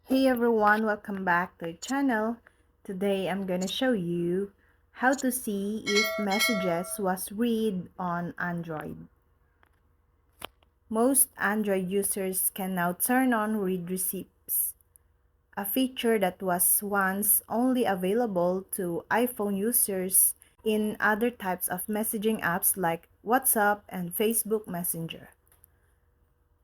Hey everyone, welcome back to the channel. Today I'm gonna show you how to see if messages was read on Android. Most Android users can now turn on read receipts, a feature that was once only available to iPhone users in other types of messaging apps like WhatsApp and Facebook Messenger.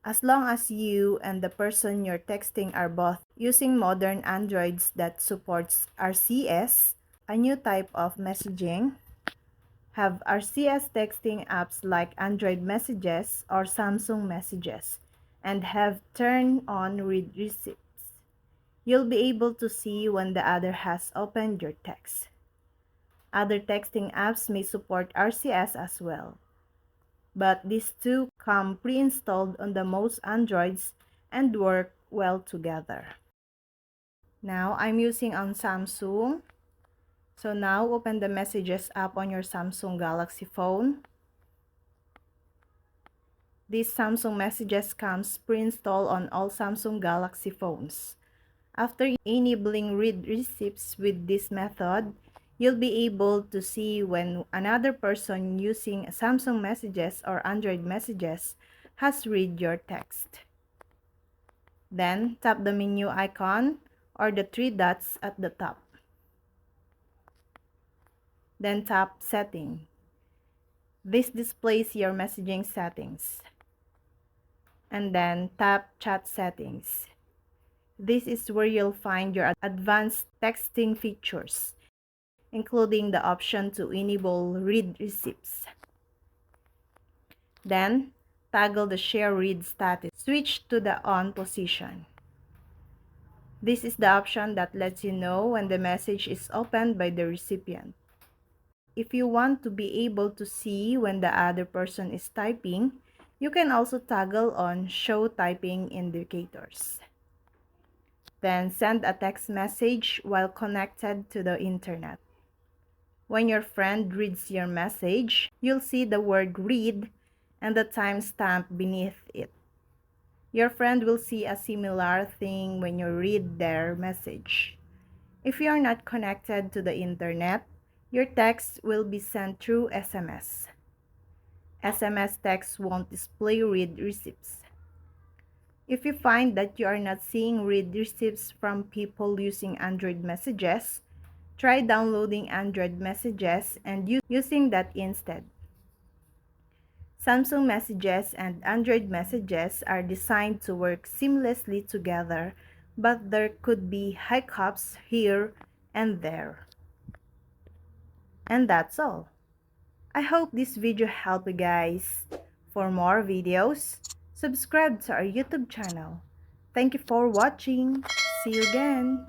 As long as you and the person you're texting are both using modern Androids that supports RCS, a new type of messaging, have RCS texting apps like Android Messages or Samsung Messages, and have turned on read receipts, you'll be able to see when the other has opened your text. Other texting apps may support RCS as well, but these two come pre-installed on the most Androids and work well together. Now I'm using on Samsung. So now open the Messages app on your Samsung Galaxy phone. This Samsung Messages comes pre-installed on all Samsung Galaxy phones. After enabling read receipts with this method, you'll be able to see when another person using Samsung Messages or Android Messages has read your text. Then, tap the menu icon or the three dots at the top. Then tap Setting. This displays your messaging settings. And then tap Chat Settings. This is where you'll find your advanced texting features, including the option to enable read receipts. Then, toggle the share read status. Switch to the on position. This is the option that lets you know when the message is opened by the recipient. If you want to be able to see when the other person is typing, you can also toggle on show typing indicators. Then send a text message while connected to the internet. When your friend reads your message, you'll see the word read and the timestamp beneath it. Your friend will see a similar thing when you read their message. If you're not connected to the internet, your text will be sent through SMS. SMS text won't display read receipts. If you find that you are not seeing read receipts from people using Android Messages, try downloading Android Messages and using that instead. Samsung Messages and Android Messages are designed to work seamlessly together, but there could be hiccups here and there. And that's all. I hope this video helped you guys. For more videos, subscribe to our YouTube channel. Thank you for watching. See you again.